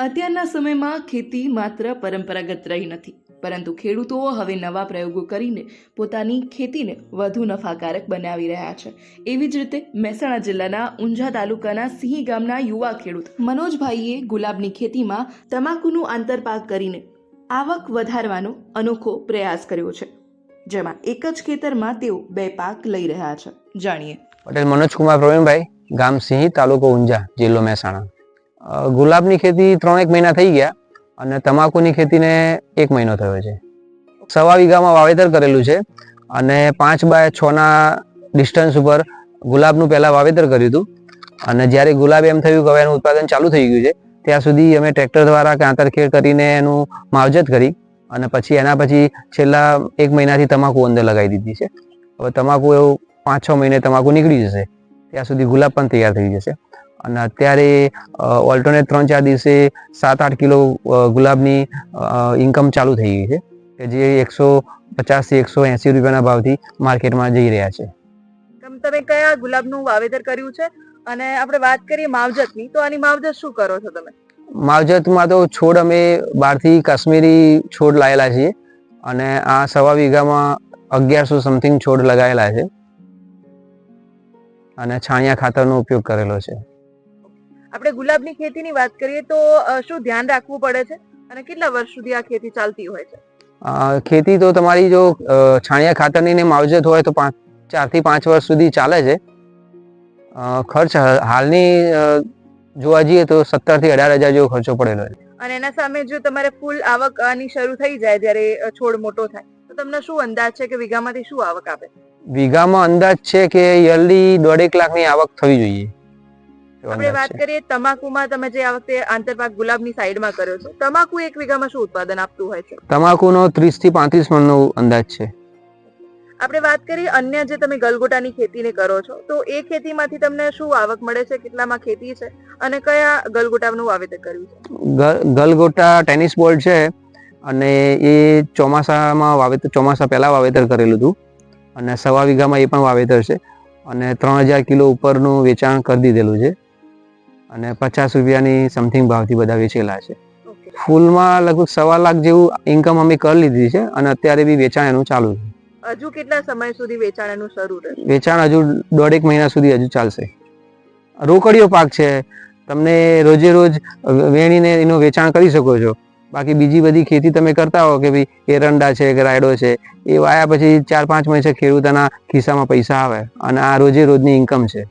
અત્યારના સમયમાં ખેતી માત્ર પરંપરાગત રહી નથી, પરંતુ ખેડૂતો હવે નવા પ્રયોગો કરીને પોતાની ખેતીને વધુ નફાકારક બનાવી રહ્યા છે. એવી જ રીતે મહેસાણા જિલ્લાના ઊંઝા તાલુકાના સિંહી ગામના યુવા ખેડૂત મનોજભાઈએ ગુલાબની ખેતીમાં તમાકુનું આંતરપાક કરીને આવક વધારવાનો અનોખો પ્રયાસ કર્યો છે, જેમાં એક જ ખેતરમાં તેઓ 2 પાક લઈ રહ્યા છે. જાણીએ. પટેલ મનોજ કુમાર પ્રવીણભાઈ, ગામ સિંહી, તાલુકો ઊંઝા, જિલ્લો મહેસાણા. ગુલાબની ખેતી 3-1 મહિના થઈ ગયા અને તમાકુની ખેતીને 1 મહિનો થયો છે. 1.25 વીઘામાં વાવેતર કરેલું છે અને 5x6 ના ડિસ્ટન્સ ઉપર ગુલાબનું પહેલા વાવેતર કર્યું હતું. અને જ્યારે ગુલાબ એમ થયું કે હવે એનું ઉત્પાદન ચાલુ થઈ ગયું છે, ત્યાં સુધી અમે ટ્રેક્ટર દ્વારા કે આંતરખેડ કરીને એનું માવજત કરી અને એના પછી છેલ્લા 1 મહિનાથી તમાકુ અંદર લગાવી દીધી છે. હવે તમાકુ એવું 5-6 મહિને તમાકુ નીકળી જશે, ત્યાં સુધી ગુલાબ પણ તૈયાર થઈ જશે. અને અત્યારે ઓલ્ટરનેટ 3-4 દિવસે 7-8 કિલો ગુલાબની ઇન્કમ ચાલુ થઈ ગઈ છે, કે જે 150 થી 180 રૂપિયાના ભાવથી માર્કેટમાં જઈ રહ્યા છે. તમે કયા ગુલાબનું વાવેતર કર્યું છે? અને આપણે વાત કરીએ માવજતની, તો આની માવજત શું કરો છો તમે? માવજતમાં તો છોડ અમે બહારથી કાશ્મીરી છોડ લાવેલા છીએ અને આ 1.25 વીઘામાં 1100 સમથિંગ છોડ લગાવેલા છે અને છાણિયા ખાતરનો ઉપયોગ કરેલો છે. આપણે ગુલાબની ખેતીની વાત કરીએ તો શું ધ્યાન રાખવું પડે છે અને કેટલા વર્ષ સુધી આ ખેતી ચાલતી હોય છે? ખેતી તો તમારી જો છાણિયા ખાતરની ને માવજત હોય તો 4 થી 5 વર્ષ સુધી ચાલે છે. ખર્ચ હાલની જોવા જઈએ તો 17 થી 18,000 જેવો ખર્ચો પડેલો છે. અને એના સામે જો તમારે ફૂલ આવક આની શરૂ થઈ જાય જ્યારે છોડ મોટો થાય, તો તમને શું અંદાજ છે કે વીઘામાંથી શું આવક આપે? વીઘામાં અંદાજ છે કે યરલી 1.5 લાખની આવક થવી જોઈએ. આપણે વાત કરીએ તમાકુમાં, તમે જે આ વખતે આંતરપાક ગુલાબની સાઈડમાં કર્યો છે, તમાકુ 1 વીઘામાં શું ઉત્પાદન આપતું હોય છે? તમાકુનો 30 થી 35 મણનો અંદાજ છે. આપણે વાત કરીએ અન્ય જે તમે ગલગોટાની ખેતીને કરો છો, તો એ ખેતીમાંથી તમને શું આવક મળે છે? કેટલામાં ખેતી છે અને કયા ગલગોટાનું વાવેતર કર્યું છે? ગલગોટા ટેનિસ બોલ છે અને એ ચોમાસા પહેલા વાવેતર કરેલું હતું અને 1.25 વીઘામાં એ પણ વાવેતર છે અને 3,000 કિલો ઉપરનું વેચાણ કરી દીધેલું છે અને 50 રૂપિયાની સમથિંગ ભાવથી બધા વેચેલા છે. ફૂલમાં લગભગ 1.25 લાખ જેવું ઇન્કમ અમે કરી લીધી છે અને અત્યારે બી વેચાણ એનું ચાલુ છે. હજુ કેટલા સમય સુધી વેચાણ એનું શરૂ રહેશે? વેચાણ હજુ 1.5 મહિના સુધી હજુ ચાલશે. રોકડીયો પાક છે, તમને રોજે રોજ વેણીને એનું વેચાણ કરી શકો છો. બાકી બીજી બધી ખેતી તમે કરતા હો કે ભાઈ એરંડા છે કે રાયડો છે, એ વાયા પછી 4-5 મહિને ખેડૂતોના ખિસ્સામાં પૈસા આવે અને આ રોજે રોજની ઇન્કમ છે.